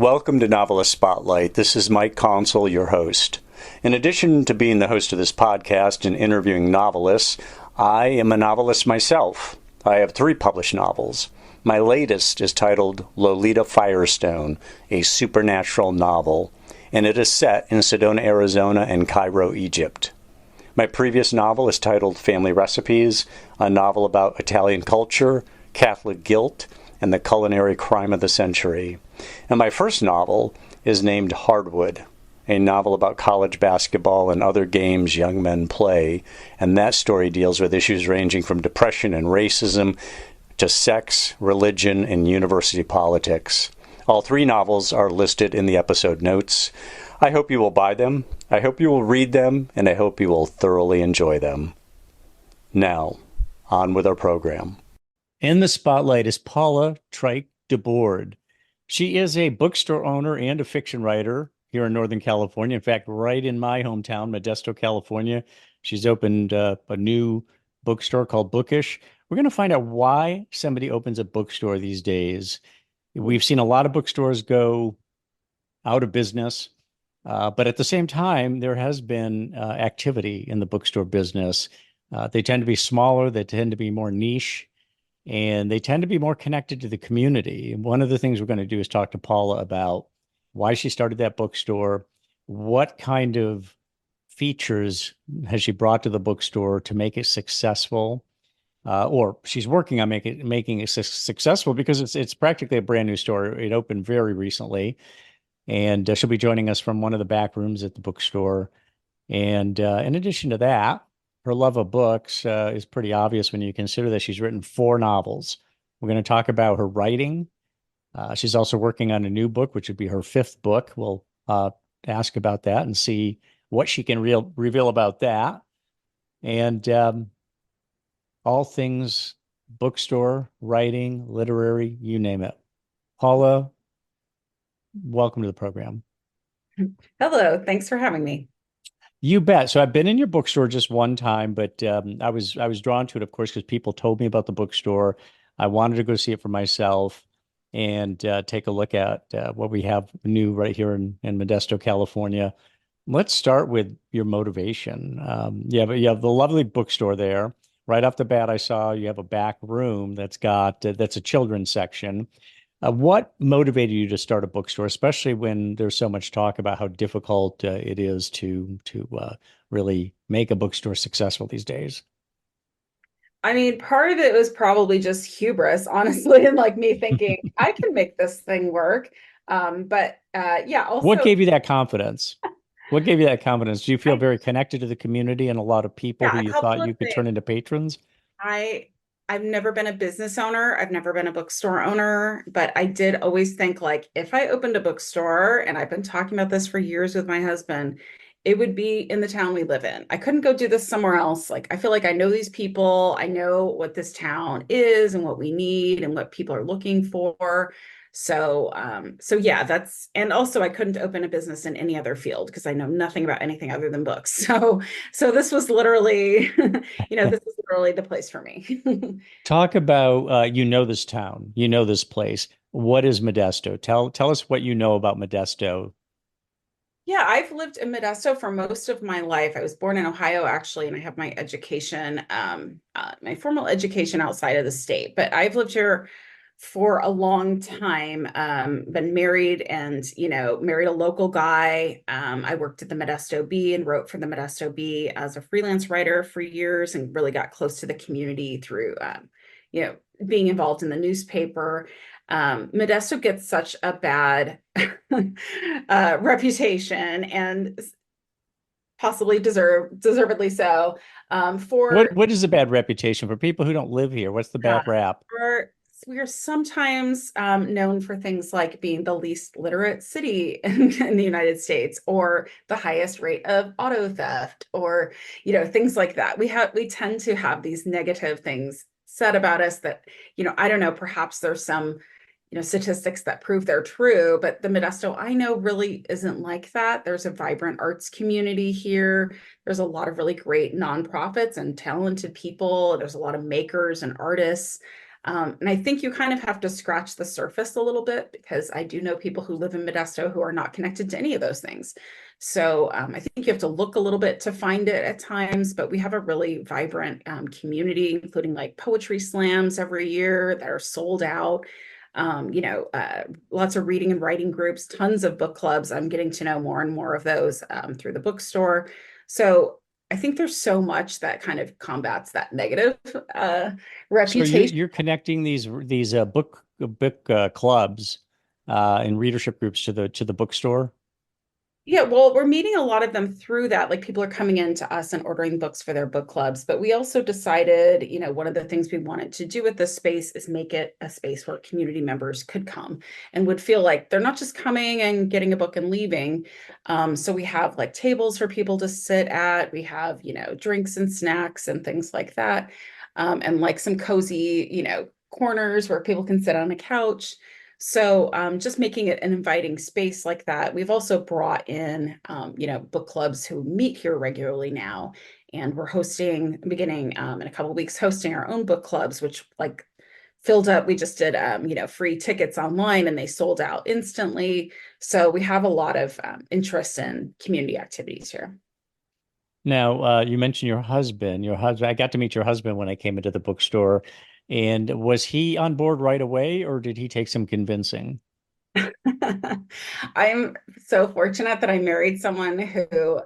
Welcome to Novelist Spotlight. This is Mike Consul, your host. In addition to being the host of this podcast and interviewing novelists, I am a novelist myself. I have 3 published novels. My latest is titled Lolita Firestone, a supernatural novel, and it is set in Sedona, Arizona and Cairo, Egypt. My previous novel is titled Family Recipes, a novel about Italian culture, Catholic guilt, and the culinary crime of the century. And my first novel is named Hardwood, a novel about college basketball and other games young men play. And that story deals with issues ranging from depression and racism to sex, religion, and university politics. All 3 novels are listed in the episode notes. I hope you will buy them, I hope you will read them, and I hope you will thoroughly enjoy them. Now, on with our program. In the spotlight is Paula Treick DeBoard. She is a bookstore owner and a fiction writer here in Northern California. In fact, right in my hometown, Modesto, California. She's opened a new bookstore called Bookish. We're going to find out why somebody opens a bookstore these days. We've seen a lot of bookstores go out of business, but at the same time, there has been activity in the bookstore business. They tend to be smaller, they tend to be more niche, and they tend to be more connected to the community. And one of the things we're going to do is talk to Paula about why she started that bookstore, what kind of features has she brought to the bookstore to make it successful, or she's working on making it successful because it's practically a brand new store. It opened very recently, and she'll be joining us from one of the back rooms at the bookstore. And in addition to that, her love of books is pretty obvious when you consider that she's written 4 novels. We're going to talk about her writing. She's also working on a new book, which would be her 5th book. We'll ask about that and see what she can reveal about that. And all things bookstore, writing, literary, you name it. Paula, welcome to the program. Hello, thanks for having me. You bet. So I've been in your bookstore just one time, but I was drawn to it, of course, because people told me about the bookstore. I wanted to go see it for myself and take a look at what we have new right here in Modesto, California. Let's start with your motivation. You have the lovely bookstore there. Right off the bat, I saw you have a back room that's got that's a children's section. What motivated you to start a bookstore, especially when there's so much talk about how difficult it is to really make a bookstore successful these days? I mean, part of it was probably just hubris, honestly, and like me thinking I can make this thing work. But yeah, What also gave you that confidence? What gave you that confidence? Do you feel I very connected to the community and a lot of people who yeah, a you couple thought of you could things. turn into patrons? I I've never been a business owner. I've never been a bookstore owner, but I did always think like if I opened a bookstore, and I've been talking about this for years with my husband, it would be in the town we live in. I couldn't go do this somewhere else. Like I feel like I know these people, I know what this town is and what we need and what people are looking for. So yeah, that's and also I couldn't open a business in any other field because I know nothing about anything other than books. So this was literally, this is literally the place for me. Talk about you know this town, you know this place. What is Modesto? Tell us what you know about Modesto. Yeah, I've lived in Modesto for most of my life. I was born in Ohio, actually, and I have my education, my formal education outside of the state. But I've lived here for a long time. Been married, and married a local guy. I worked at the Modesto Bee and wrote for the Modesto Bee as a freelance writer for years, and really got close to the community through, you know, being involved in the newspaper. Modesto gets such a bad reputation, and possibly deservedly so. For What is a bad reputation for people who don't live here? What's the bad rap? for we are sometimes known for things like being the least literate city in the United States, or the highest rate of auto theft, or things like that. We tend to have these negative things said about us that, I don't know, perhaps there's some statistics that prove they're true, but the Modesto I know really isn't like that. There's a vibrant arts community here. There's a lot of really great nonprofits and talented people. There's a lot of makers and artists. And I think you kind of have to scratch the surface a little bit because I do know people who live in Modesto who are not connected to any of those things. So I think you have to look a little bit to find it at times, but we have a really vibrant community, including like poetry slams every year that are sold out. Lots of reading and writing groups, tons of book clubs. I'm getting to know more and more of those through the bookstore. So I think there's so much that kind of combats that negative So reputation. you're connecting these book clubs and readership groups to the bookstore. Yeah, well, we're meeting a lot of them through that. Like people are coming in to us and ordering books for their book clubs. But we also decided, one of the things we wanted to do with this space is make it a space where community members could come and would feel like they're not just coming and getting a book and leaving. So we have like tables for people to sit at. We have, drinks and snacks and things like that. And like some cozy, corners where people can sit on a couch. So just making it an inviting space like that. We've also brought in, book clubs who meet here regularly now. And we're beginning in a couple of weeks, hosting our own book clubs, which like filled up. We just did, free tickets online and they sold out instantly. So we have a lot of interest in community activities here. Now, you mentioned your husband. Your husband, I got to meet your husband when I came into the bookstore. And was he on board right away, or did he take some convincing? I'm so fortunate that I married someone who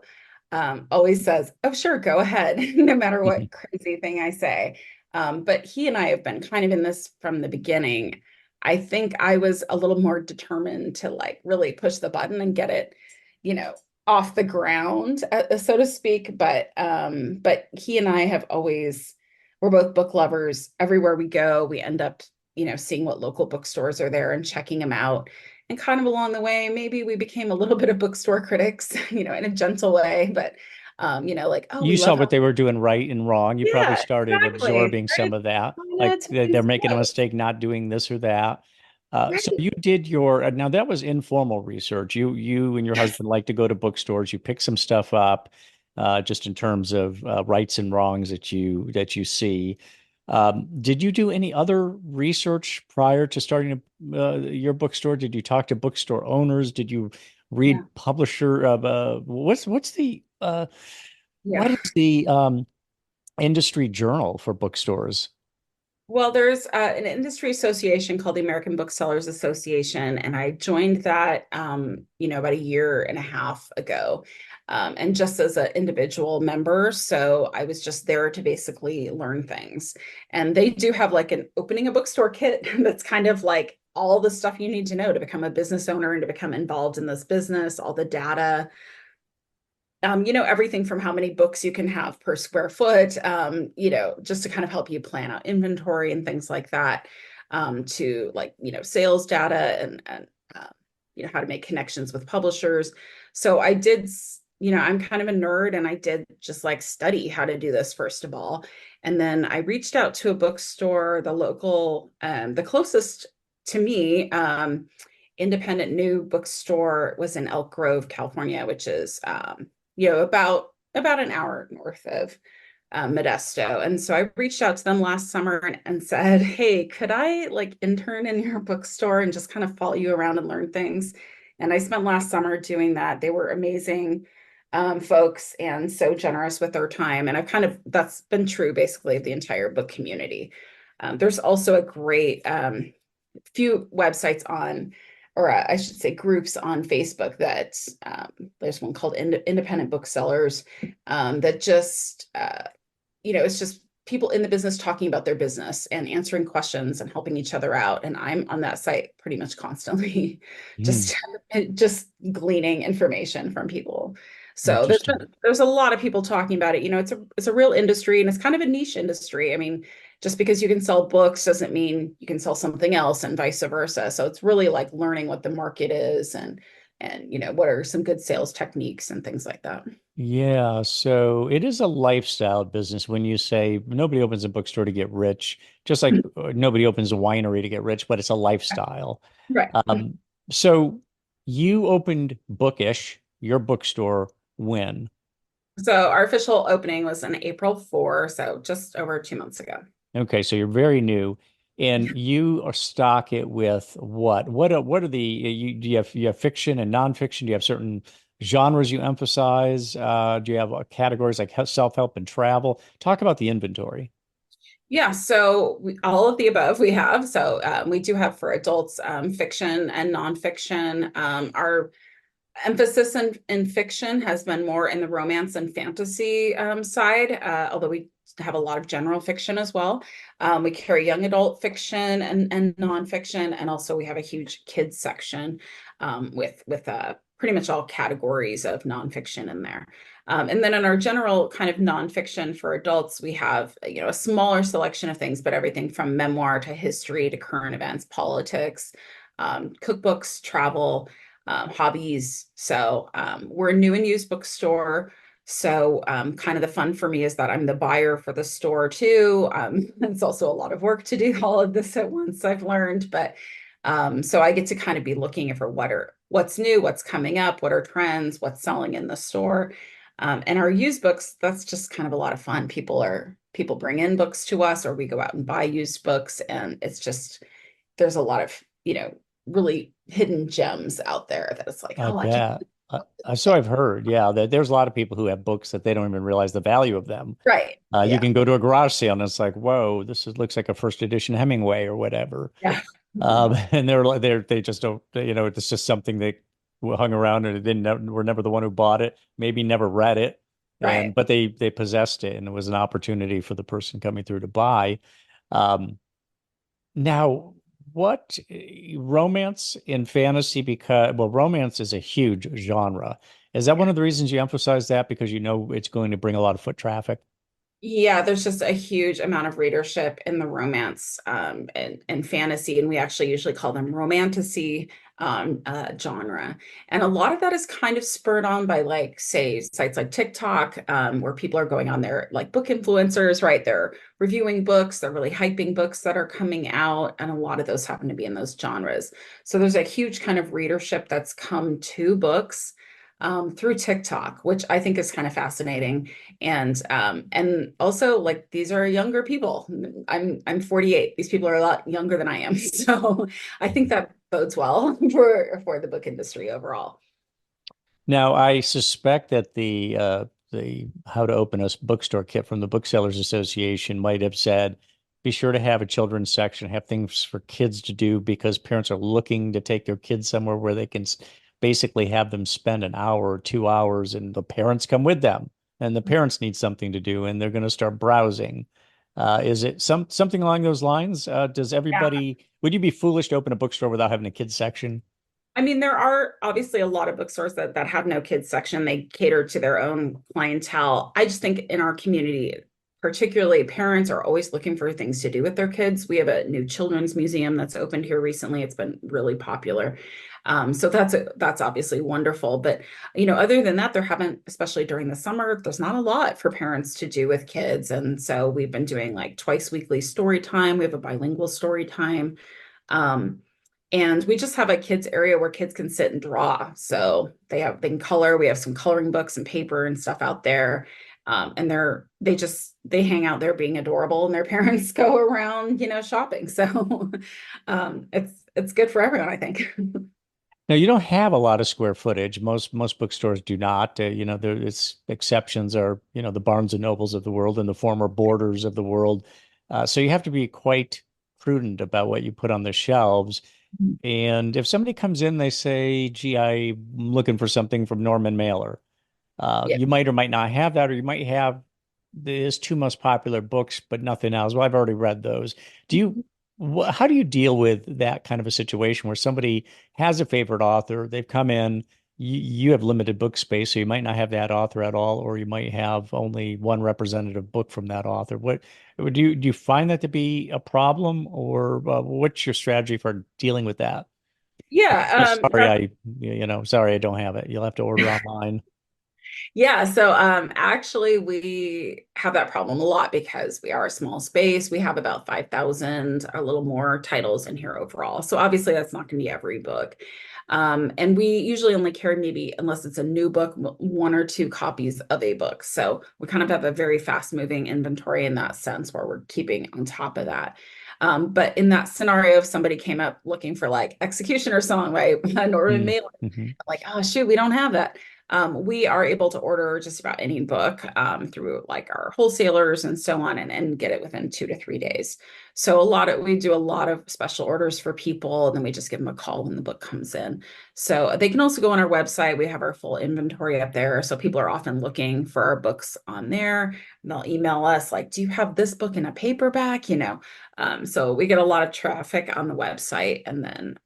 always says, "Oh, sure, go ahead," no matter what crazy thing I say. But he and I have been kind of in this from the beginning. I think I was a little more determined to like really push the button and get it, you know, off the ground, so to speak. But he and I have always, we're both book lovers. Everywhere we go, we end up, seeing what local bookstores are there and checking them out. And kind of along the way, maybe we became a little bit of bookstore critics, in a gentle way, but like, oh, we You saw love how, what they were doing right and wrong. You probably yeah, started exactly. absorbing some Right. of that, China, like they're Tony's making a clothes. mistake not doing this or that. So Right. you did now that was informal research. You and your Yes. husband like to go to bookstores. You pick some stuff up, just in terms of rights and wrongs that you see. Did you do any other research prior to starting your bookstore? Did you talk to bookstore owners? Did you Yeah. read publisher? What's the Yeah. what is the industry journal for bookstores? Well, there's an industry association called the American Booksellers Association, and I joined that, about a year and a half ago, and just as an individual member. So I was just there to basically learn things. And they do have like an opening a bookstore kit that's kind of like all the stuff you need to know to become a business owner and to become involved in this business, all the data, everything from how many books you can have per square foot, just to kind of help you plan out inventory and things like that, to like, sales data and how to make connections with publishers. So I did, I'm kind of a nerd and I did just like study how to do this first of all. And then I reached out to a bookstore, the closest to me, independent new bookstore was in Elk Grove, California, which is about an hour north of Modesto. And so I reached out to them last summer and said, "Hey, could I like intern in your bookstore and just kind of follow you around and learn things?" And I spent last summer doing that. They were amazing folks and so generous with their time. And that's been true basically of the entire book community. There's also a great few websites on, or I should say groups on Facebook that there's one called Independent Booksellers, that just, it's just people in the business talking about their business and answering questions and helping each other out. And I'm on that site pretty much constantly, Hmm, just just gleaning information from people. So interesting. there's a lot of people talking about it. It's a real industry and it's kind of a niche industry. I mean, just because you can sell books doesn't mean you can sell something else and vice versa. So it's really like learning what the market is and what are some good sales techniques and things like that. Yeah, so it is a lifestyle business when you say nobody opens a bookstore to get rich, just like nobody opens a winery to get rich, but it's a lifestyle. Right. Um, so you opened Bookish, your bookstore, when? So our official opening was on April 4, so just over 2 months ago. Okay, so you're very new. And you are stock it with what? What are the do you have fiction and nonfiction? Do you have certain genres you emphasize? Do you have categories like self-help and travel? Talk about the inventory. Yeah, so all of the above we have. So we do have for adults fiction and nonfiction. Our emphasis in fiction has been more in the romance and fantasy side, although we have a lot of general fiction as well. We carry young adult fiction and nonfiction, and also we have a huge kids section with pretty much all categories of nonfiction in there. And then in our general kind of nonfiction for adults, we have a smaller selection of things, but everything from memoir to history to current events, politics, cookbooks, travel, hobbies. So we're a new and used bookstore. So kind of the fun for me is that I'm the buyer for the store too. It's also a lot of work to do all of this at once, I've learned. But so I get to kind of be looking for what's new, what's coming up, what are trends, what's selling in the store. And our used books, that's just kind of a lot of fun. People bring in books to us, or we go out and buy used books, and it's just there's a lot of really hidden gems out there that it's like, I oh, I can't. bet. So I've heard, yeah, that there's a lot of people who have books that they don't even realize the value of them. Right. You Yeah. can go to a garage sale and it's like, whoa, looks like a first edition Hemingway or whatever. Yeah. And they just don't, it's just something they hung around and were never the one who bought it, maybe never read it, Right. but they possessed it and it was an opportunity for the person coming through to buy. Um, Now, what romance in fantasy? Because, well, romance is a huge genre. Is that one of the reasons you emphasize that because you know it's going to bring a lot of foot traffic? Yeah, there's just a huge amount of readership in the romance and fantasy, and we actually usually call them romantasy genre. And a lot of that is kind of spurred on by, like, say, sites like TikTok, where people are going on there, like book influencers, right? They're reviewing books, they're really hyping books that are coming out, and a lot of those happen to be in those genres. So there's a huge kind of readership that's come to books through TikTok, which I think is kind of fascinating. And also, like, these are younger people. I'm 48. These people are a lot younger than I am. So I think that bodes well for the book industry overall. Now, I suspect that the How to Open a Bookstore kit from the Booksellers Association might have said, be sure to have a children's section, have things for kids to do because parents are looking to take their kids somewhere where they can basically have them spend an hour or 2 hours, and the parents come with them, and the parents need something to do, and they're going to start browsing. Is it something along those lines? Would you be foolish to open a bookstore without having a kids section? I mean, there are obviously a lot of bookstores that have no kids section. They cater to their own clientele. I just think in our community, particularly, parents are always looking for things to do with their kids. We have a new children's museum that's opened here recently. It's been really popular. So that's obviously wonderful. But other than that, there haven't, especially during the summer, there's not a lot for parents to do with kids. And so we've been doing like twice weekly story time. We have a bilingual story time. Um, and we just have a kids area where kids can sit and draw. So they can color. We have some coloring books and paper and stuff out there. And they hang out there being adorable, and their parents go around, shopping. So it's good for everyone, I think. Now, you don't have a lot of square footage. Most bookstores do not. It's exceptions are, the Barnes and Nobles of the world and the former Borders of the world. So you have to be quite prudent about what you put on the shelves. And if somebody comes in, they say, "Gee, I'm looking for something from Norman Mailer." Yeah. You might or might not have that, or you might have his two most popular books, but nothing else. Well, I've already read those. Do you, how do you deal with that kind of a situation where somebody has a favorite author, they've come in, you have limited book space, so you might not have that author at all, or you might have only one representative book from that author. Do you find that to be a problem, or what's your strategy for dealing with that? Yeah, Sorry, I don't have it. You'll have to order online. yeah. So actually we have that problem a lot because we are a small space. We have about 5,000, a little more titles in here overall. So obviously that's not going to be every book. And we usually only carry, maybe, unless it's a new book, one or two copies of a book. So we kind of have a very fast moving inventory in that sense, where we're keeping on top of that. But in that scenario, if somebody came up looking for like executioner song, right, Northern Mail, Mm-hmm. like, oh shoot, we don't have that. We are able to order just about any book through like our wholesalers and so on, and get it within 2 to 3 days. So we do a lot of special orders for people, and then we just give them a call when the book comes in. So they can also go on our website. We have our full inventory up there. So people are often looking for our books on there. They'll email us like, do you have this book in a paperback? So we get a lot of traffic on the website, and then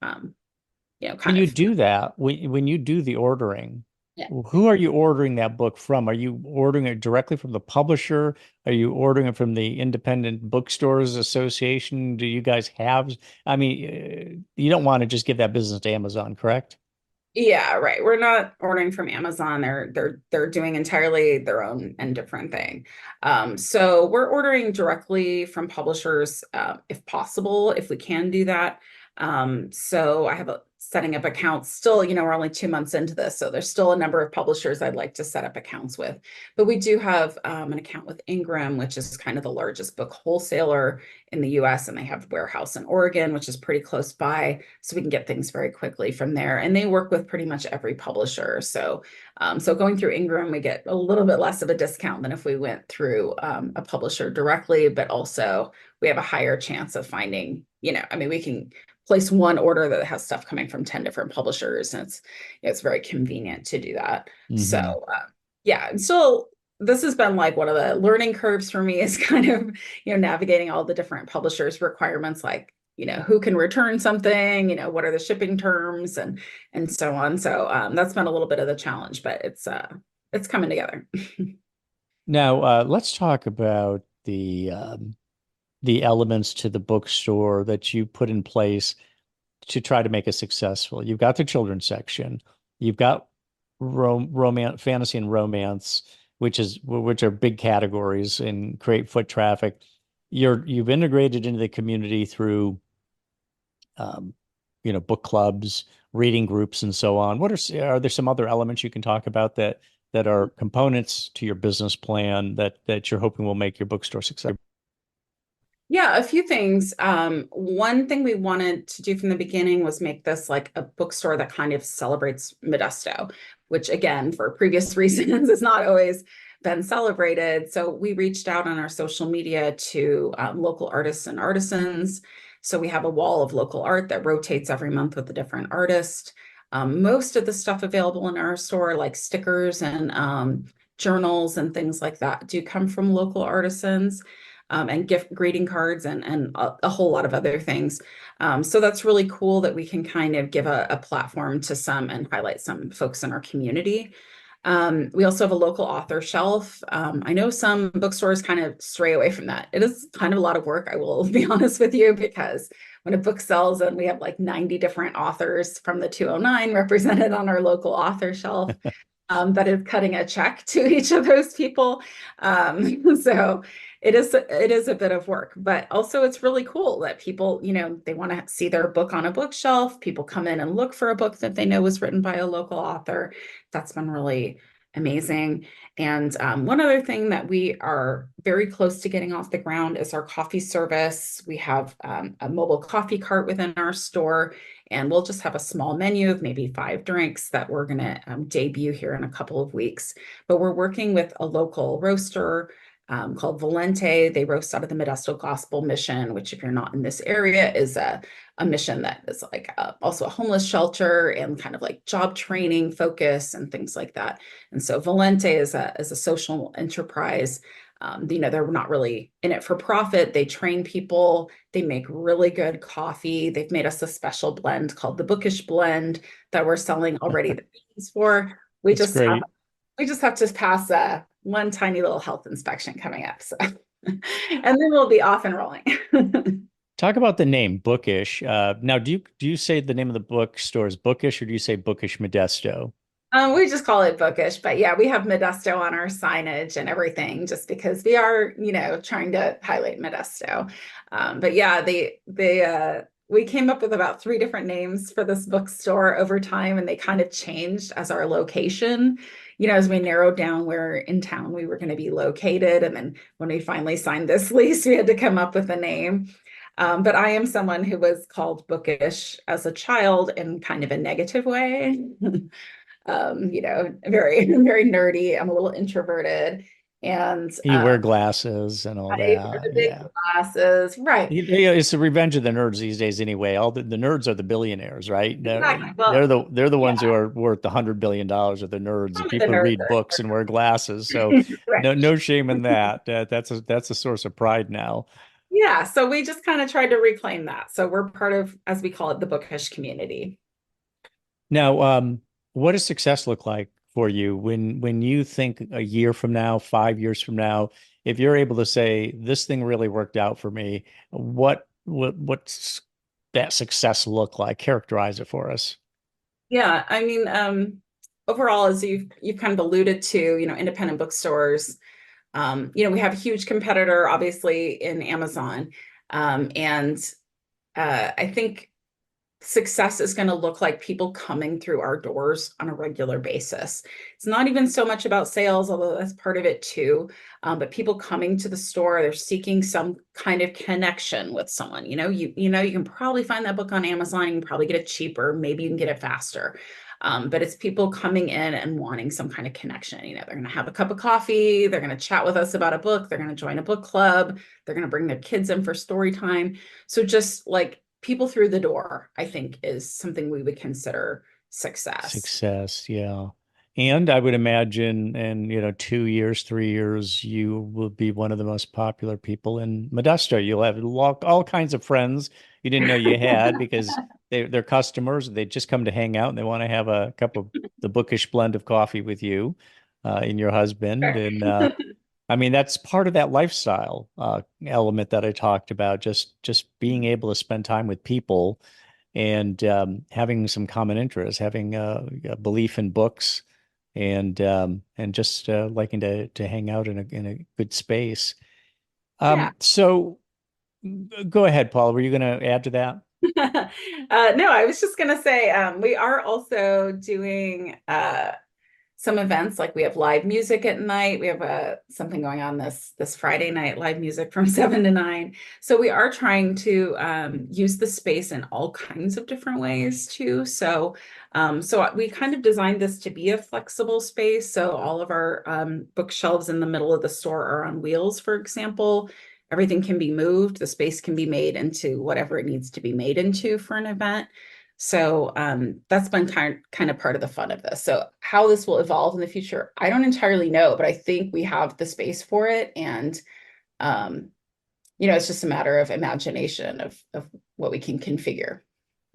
When kind you of. do that, when you do the ordering, Yeah. who are you ordering that book from? Are you ordering it directly from the publisher? Are you ordering it from the Independent Bookstores Association? Do you guys have, I mean, you don't want to just give that business to Amazon, correct? Yeah, right. We're not ordering from Amazon. They're doing entirely their own and different thing. So we're ordering directly from publishers, if possible, if we can do that. So I have setting up accounts still, we're only 2 months into this, so there's still a number of publishers I'd like to set up accounts with. But we do have an account with Ingram, which is kind of the largest book wholesaler in the US, and they have a warehouse in Oregon, which is pretty close by, so we can get things very quickly from there. And they work with pretty much every publisher. So going through Ingram, we get a little bit less of a discount than if we went through a publisher directly, but also we have a higher chance of finding, we can place one order that has stuff coming from 10 different publishers, and it's very convenient to do that. So Hmm. yeah, and still this has been like one of the learning curves for me, is kind of navigating all the different publishers requirements, like who can return something, what are the shipping terms, and so on. So that's been a little bit of the challenge, but it's coming together. Now, let's talk about the elements to the bookstore that you put in place to try to make it successful. You've got the children's section, you've got romance, fantasy and romance, which are big categories and create foot traffic. You've integrated into the community through um, book clubs, reading groups, and so on. Are there some other elements you can talk about that are components to your business plan that you're hoping will make your bookstore successful? Yeah, a few things. One thing we wanted to do from the beginning was make this like a bookstore that kind of celebrates Modesto, which again, for previous reasons, has not always been celebrated. So we reached out on our social media to local artists and artisans. So we have a wall of local art that rotates every month with a different artist. Most of the stuff available in our store, like stickers and journals and things like that, do come from local artisans, and gift greeting cards, and a whole lot of other things. So that's really cool that we can kind of give a platform to some and highlight some folks in our community. We also have a local author shelf. I know some bookstores kind of stray away from that. It is kind of a lot of work, I will be honest with you, because when a book sells and we have like 90 different authors from the 209 represented on our local author shelf, that is cutting a check to each of those people. So it is a bit of work, but also it's really cool that people, they want to see their book on a bookshelf. People come in and look for a book that they know was written by a local author. That's been really amazing. And one other thing that we are very close to getting off the ground is our coffee service. We have a mobile coffee cart within our store, and we'll just have a small menu of maybe 5 drinks that we're going to debut here in a couple of weeks. But we're working with a local roaster called Valente. They roast out of the Modesto Gospel Mission, which, if you're not in this area, is a mission that is like also a homeless shelter and kind of like job training focus and things like that. And so Valente is a social enterprise. They're not really in it for profit. They train people. They make really good coffee. They've made us a special blend called the Bookish blend that we're selling already the beans for. We That's just have great. we just have to pass one tiny little health inspection coming up. So, and then we'll be off and rolling. Talk about the name Bookish. Now, do you say the name of the bookstore is Bookish, or do you say Bookish Modesto? We just call it Bookish, but yeah, we have Modesto on our signage and everything, just because we are, trying to highlight Modesto. But yeah, we came up with about 3 different names for this bookstore over time, and they kind of changed as our location, as we narrowed down where in town we were going to be located. And then when we finally signed this lease, we had to come up with a name. But I am someone who was called bookish as a child in kind of a negative way. Very, very nerdy. I'm a little introverted. And You wear glasses and all I wear that. the big Yeah. glasses. Right. It's the revenge of the nerds these days anyway. All the nerds are the billionaires, right? Exactly. They're Well, the ones who yeah, are worth $100 billion of the nerds, the some of the people who nerds read books and wear glasses. So are right. no shame in that. That's a source of pride now. Yeah. So we just kind of tried to reclaim that. So we're part of, as we call it, the bookish community. Now, what does success look like for you when you think a year from now, 5 years from now, if you're able to say this thing really worked out for me, what's that success look like? Characterize it for us. Yeah. I mean, overall, as you've kind of alluded to, independent bookstores, we have a huge competitor, obviously, in Amazon. And I think success is going to look like people coming through our doors on a regular basis. It's not even so much about sales, although that's part of it too. But people coming to the store, they're seeking some kind of connection with someone. You can probably find that book on Amazon. You can probably get it cheaper. Maybe you can get it faster. But it's people coming in and wanting some kind of connection. They're going to have a cup of coffee. They're going to chat with us about a book. They're going to join a book club. They're going to bring their kids in for story time. So just like people through the door, I think, is something we would consider success. Success, yeah. And I would imagine in, 2 years, 3 years, you will be one of the most popular people in Modesto. You'll have all kinds of friends you didn't know you had because they're customers. They just come to hang out and they want to have a cup of the bookish blend of coffee with you, and your husband. And I mean, that's part of that lifestyle element that I talked about, just being able to spend time with people and having some common interests, having a belief in books, and just liking to hang out in a good space. Yeah. So go ahead, Paul. Were you going to add to that? No, I was just going to say we are also doing some events, like we have live music at night. We have something going on this Friday night, live music from 7 to 9. So we are trying to use the space in all kinds of different ways too. So we kind of designed this to be a flexible space. So all of our bookshelves in the middle of the store are on wheels, for example. Everything can be moved. The space can be made into whatever it needs to be made into for an event. So that's been kind of part of the fun of this. So how this will evolve in the future, I don't entirely know, but I think we have the space for it. And, it's just a matter of imagination of what we can configure.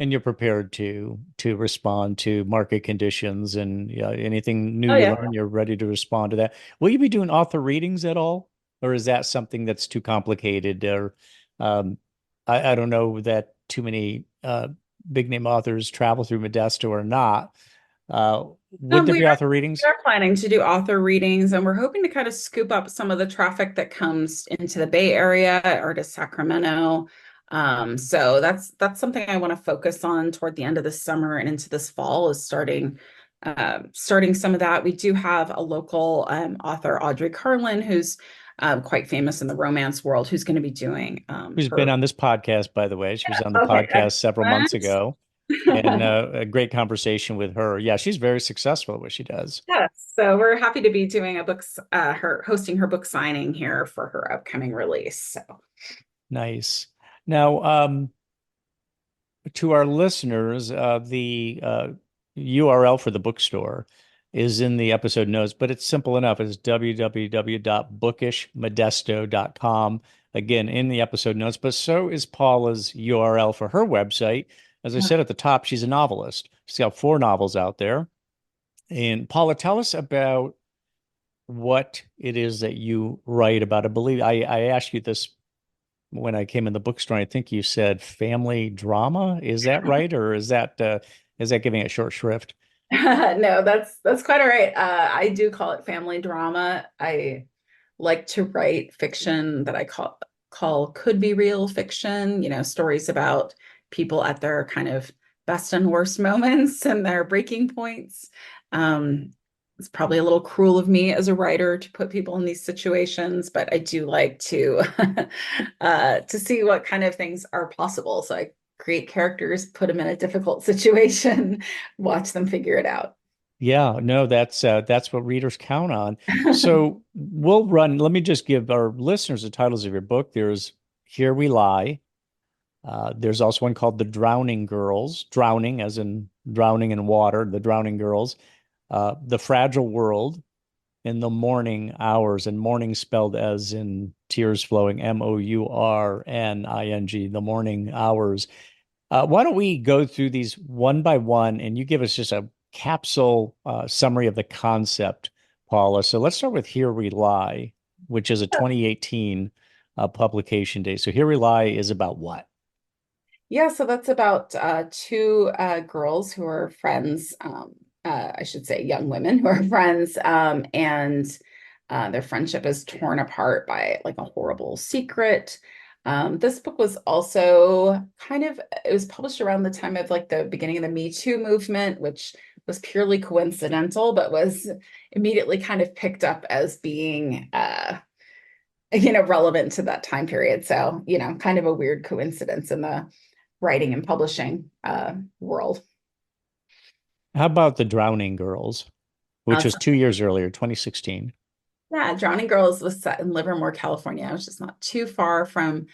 And you're prepared to respond to market conditions and anything new Oh, you yeah. learn, you're ready to respond to that. Will you be doing author readings at all, or is that something that's too complicated? Or um, I don't know that too many big name authors travel through Modesto or not. Would there We be are, author readings? we are planning to do author readings, and we're hoping to kind of scoop up some of the traffic that comes into the Bay Area or to Sacramento. So that's something I want to focus on toward the end of the summer and into this fall, is starting some of that. We do have a local author, Audrey Carlin, who's quite famous in the romance world, who's going to be doing Who's been her. on this podcast, by the way. She was on the Okay, podcast several months excellent. ago, and a great conversation with her. Yeah, she's very successful at what she does. Yes, so we're happy to be doing her hosting her book signing here for her upcoming release. So Nice. Now, to our listeners, the URL for the bookstore is in the episode notes, but it's simple enough. It's www.bookishmodesto.com. Again, in the episode notes, but so is Paula's URL for her website. As I said at the top, she's a novelist. She's got 4 novels out there. And Paula, tell us about what it is that you write about. I believe I asked you this when I came in the bookstore. I think you said family drama. Is that right, or is that giving it short shrift? no, that's quite all right. I do call it family drama. I like to write fiction that I call could be real fiction, stories about people at their kind of best and worst moments and their breaking points. Um, it's probably a little cruel of me as a writer to put people in these situations, but I do like to see what kind of things are possible. So I create characters, put them in a difficult situation, watch them figure it out. Yeah, no, that's what readers count on. So we'll run, let me just give our listeners the titles of your book. There's Here We Lie. There's also one called The Drowning Girls, drowning as in drowning in water, The Drowning Girls, The Fragile World, and The Mourning Hours, and mourning spelled as in tears flowing, Mourning, The Mourning Hours. Why don't we go through these one by one and you give us just a capsule summary of the concept, Paula. So let's start with Here We Lie, which is a 2018 publication date. So Here We Lie is about what? Yeah, so that's about two girls who are friends. I should say young women who are friends, and their friendship is torn apart by like a horrible secret. This book was also it was published around the time of like the beginning of the Me Too movement, which was purely coincidental, but was immediately kind of picked up as being relevant to that time period. So, kind of a weird coincidence in the writing and publishing world. How about The Drowning Girls, which was 2 years earlier, 2016? Yeah, Drowning Girls was set in Livermore, California. It was just not too far from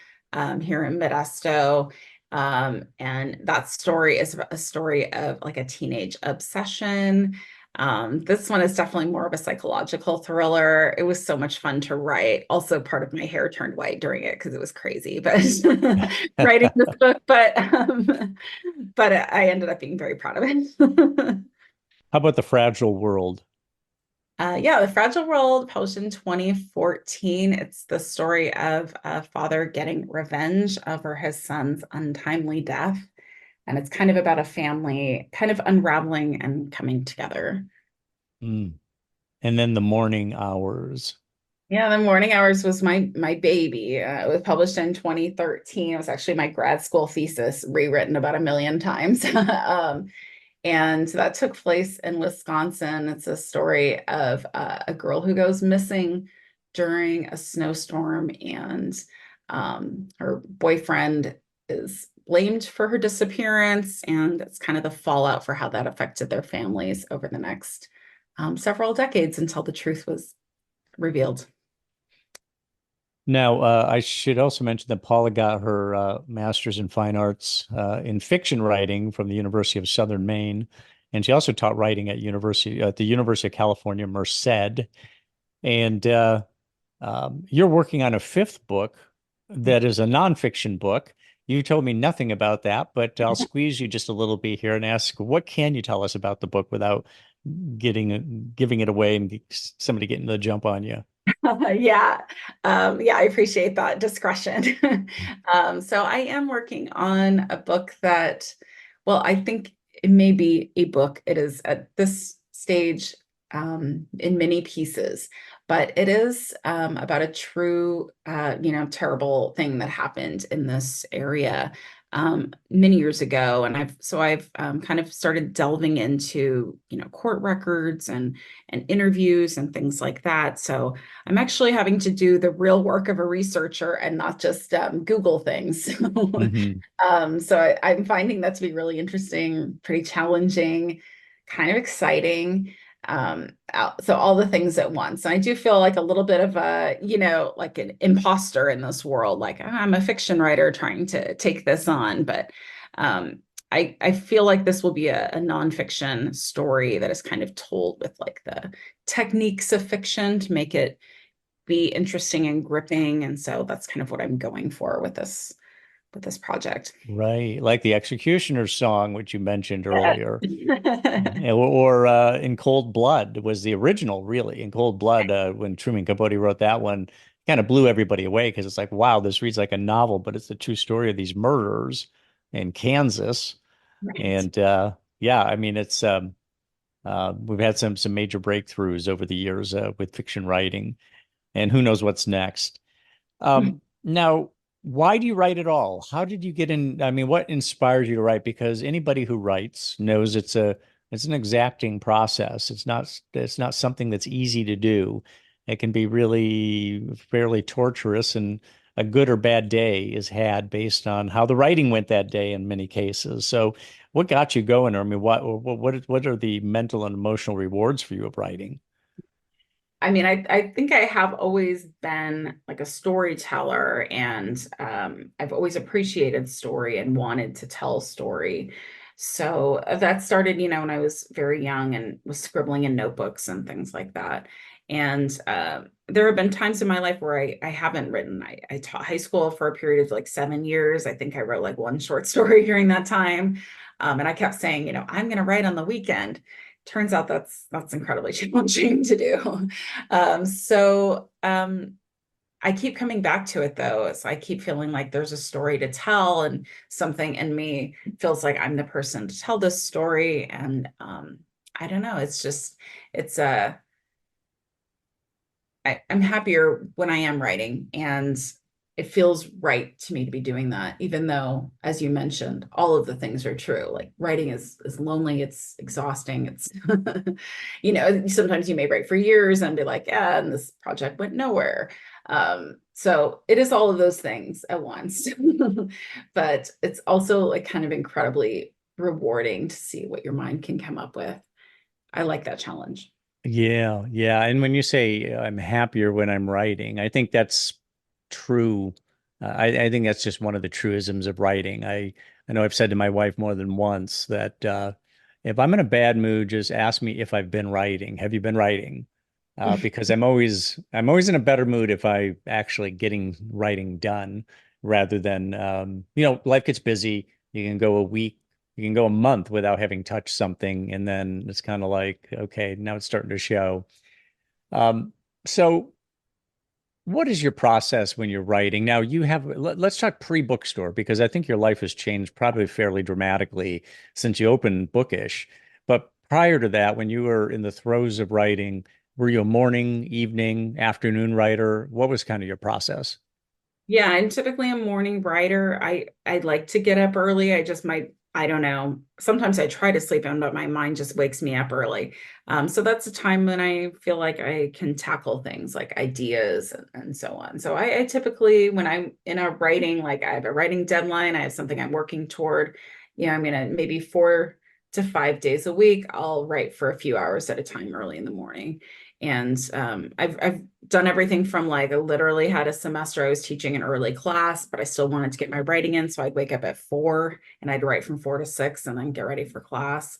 here in Modesto. And that story is a story of like a teenage obsession. This one is definitely more of a psychological thriller. It was so much fun to write. Also, part of my hair turned white during it because it was crazy, but writing this book, but I ended up being very proud of it. How about The Fragile World? Yeah, The Fragile World, published in 2014. It's the story of a father getting revenge over his son's untimely death. And it's kind of about a family kind of unraveling and coming together. Mm. And then The Mourning Hours. Yeah, The Mourning Hours was my baby. It was published in 2013. It was actually my grad school thesis, rewritten about a million times. And that took place in Wisconsin. It's a story of a girl who goes missing during a snowstorm, and her boyfriend is blamed for her disappearance. And it's kind of the fallout for how that affected their families over the next several decades until the truth was revealed. Now, I should also mention that Paula got her master's in fine arts in fiction writing from the University of Southern Maine, and she also taught writing at the University of California, Merced. And you're working on a fifth book that is a nonfiction book. You told me nothing about that, but I'll squeeze you just a little bit here and ask, what can you tell us about the book without giving it away and somebody getting the jump on you? Yeah. Yeah, I appreciate that discretion. So I am working on a book that, well, I think it may be a book. It is at this stage in many pieces, but it is about a true, terrible thing that happened in this area many years ago. And I've kind of started delving into, court records and interviews and things like that. So I'm actually having to do the real work of a researcher and not just Google things. Mhm. So I'm finding that to be really interesting, pretty challenging, kind of exciting. So all the things at once. And I do feel like a little bit of a, like an imposter in this world. Like I'm a fiction writer trying to take this on, but I feel like this will be a nonfiction story that is kind of told with like the techniques of fiction to make it be interesting and gripping. And so that's kind of what I'm going for with this project. Right, like the Executioner's song, which you mentioned earlier, Yeah. or In Cold Blood was the original, really. In Cold Blood, when Truman Capote wrote that one, kind of blew everybody away because it's like, wow, this reads like a novel, but it's the true story of these murderers in Kansas. Right. And yeah, I mean, it's we've had some major breakthroughs over the years with fiction writing, and who knows what's next. Now, why do you write at all? How did you get in? I mean, what inspires you to write? Because anybody who writes knows it's a It's an exacting process. It's not something that's easy to do. It can be really fairly torturous, and a good or bad day is had based on how the writing went that day in many cases. So what got you going? I mean, what are the mental and emotional rewards for you of writing? I mean, I think I have always been like a storyteller, and I've always appreciated story and wanted to tell story. So that started, when I was very young and was scribbling in notebooks and things like that. And there have been times in my life where I haven't written. I taught high school for a period of like 7 years. I think I wrote like one short story during that time. And I kept saying, I'm going to write on the weekend. Turns out that's incredibly challenging to do. I keep coming back to it though. So I keep feeling like there's a story to tell, and something in me feels like I'm the person to tell this story. And I don't know. It's a I'm happier when I am writing, and it feels right to me to be doing that, even though, as you mentioned, all of the things are true. Like writing is lonely, it's exhausting, it's sometimes you may write for years and be like, yeah, and this project went nowhere. So it is all of those things at once. But it's also like kind of incredibly rewarding to see what your mind can come up with. I like that challenge. Yeah, yeah. And when you say I'm happier when I'm writing, I think that's true. I think that's just one of the truisms of writing. I know I've said to my wife more than once that if I'm in a bad mood, just ask me if I've been writing. Have you been writing? Because I'm always in a better mood if I actually getting writing done rather than life gets busy. You can go a week, you can go a month without having touched something, and then it's kind of like, okay, now it's starting to show. Um, so what is your process when you're writing? Now let's talk pre-bookstore because I think your life has changed probably fairly dramatically since you opened Bookish. But prior to that, when you were in the throes of writing, were you a morning, evening, afternoon writer? What was kind of your process? Yeah, I'm typically a morning writer. I like to get up early. I just might, I don't know. Sometimes I try to sleep in, but my mind just wakes me up early. So that's a time when I feel like I can tackle things like ideas and so on. So I typically, when I'm in a writing, like I have a writing deadline, I have something I'm working toward, I'm gonna maybe 4 to 5 days a week, I'll write for a few hours at a time early in the morning. And I've done everything from like I literally had a semester I was teaching an early class, but I still wanted to get my writing in. So I'd wake up at 4 and I'd write from 4 to 6 and then get ready for class.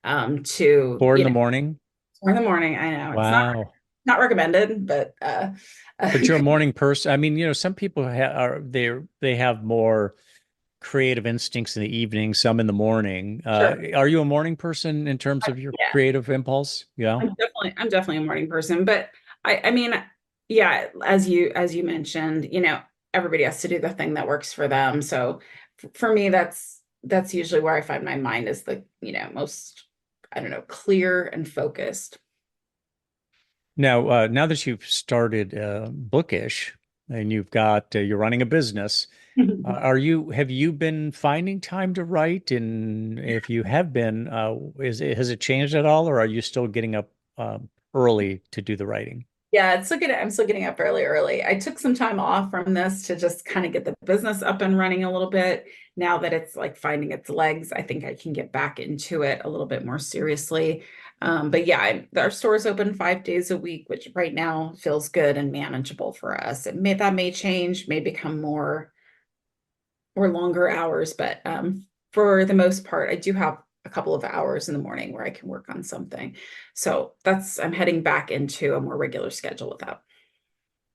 To, 4 in the morning? 4 in the morning. I know it's Wow. not recommended, but But you're a morning person. I mean, some people they have more creative instincts in the evening, some in the morning. sure. Are you a morning person in terms of your Yeah, creative impulse? Yeah. I'm definitely a morning person, but I mean, yeah, as you mentioned, everybody has to do the thing that works for them. So for me, that's usually where I find my mind is the, most, I don't know, clear and focused. Now that you've started Bookish and you're running a business, have you been finding time to write? And if you have been, has it changed at all, or are you still getting up early to do the writing? Yeah, I'm still getting up fairly early. I took some time off from this to just kind of get the business up and running a little bit. Now that it's like finding its legs, I think I can get back into it a little bit more seriously. But yeah, our store's open 5 days a week, which right now feels good and manageable for us. That may change, may become more or longer hours, but for the most part, I do have a couple of hours in the morning where I can work on something. So I'm heading back into a more regular schedule with that.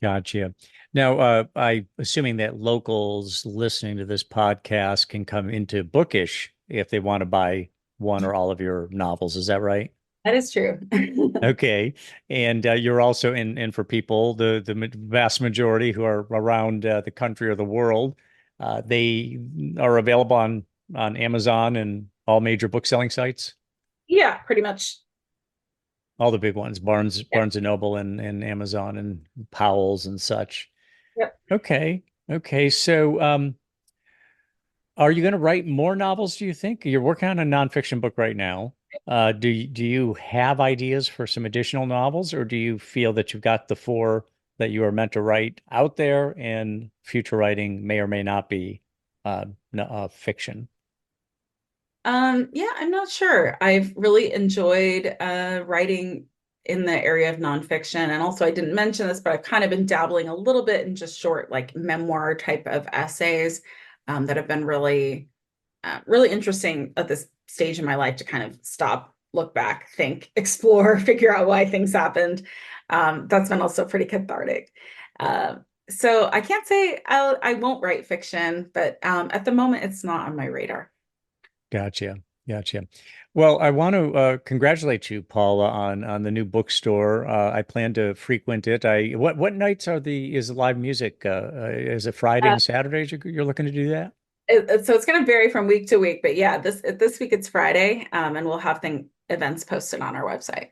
Gotcha. Now, I assuming that locals listening to this podcast can come into Bookish if they want to buy one or all of your novels. Is that right? That is true. Okay. And you're also in for people, the vast majority who are around the country or the world. They are available on Amazon and all major book selling sites, Yeah, pretty much. all the big ones, Yeah. Barnes and Noble and Amazon and Powell's and such. Yep. Okay. Okay. So, are you going to write more novels, do you think? You're working on a nonfiction book right now. Do you have ideas for some additional novels, or do you feel that you've got the four that you are meant to write out there, and future writing may or may not be fiction? Yeah, I'm not sure. I've really enjoyed writing in the area of nonfiction. And also, I didn't mention this, but I've kind of been dabbling a little bit in just short, like memoir type of essays that have been really interesting at this stage in my life to kind of stop, look back, think, explore, figure out why things happened. That's been also pretty cathartic. Uh, so I can't say I won't write fiction, but at the moment, it's not on my radar. Gotcha. Gotcha. Well, I want to congratulate you, Paula, on the new bookstore. I plan to frequent it. What nights is live music? Is it Friday Uh, and Saturdays you're looking to do that? so it's going to vary from week to week, but yeah, this week it's Friday, and we'll have events posted on our website.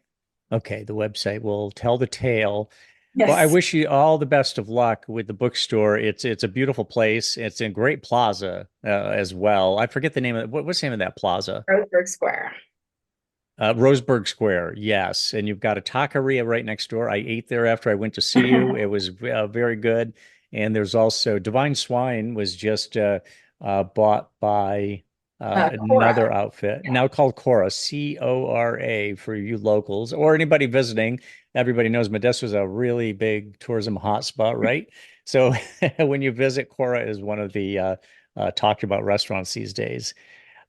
Okay, the website will tell the tale. Well, I Yes, wish you all the best of luck with the bookstore. It's a beautiful place. It's in great plaza as well. I forget the name of what's the name of that plaza? Roseburg Square. Roseburg Square, yes. And you've got a taqueria right next door. I ate there after I went to see you. It was very good. And there's also Divine Swine was just bought by Cora. another outfit Yeah. now called Cora, Cora, for you locals or anybody visiting. Everybody knows Modesto is a really big tourism hotspot, right? So when you visit, Cora is one of the talked about restaurants these days.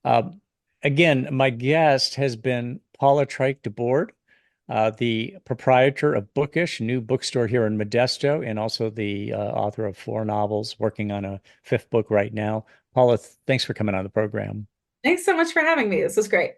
Um, Again, my guest has been Paula Treick DeBoard, the proprietor of Bookish, new bookstore here in Modesto, and also the author of four novels, working on a fifth book right now. Paula, thanks for coming on the program. Thanks so much for having me. This was great.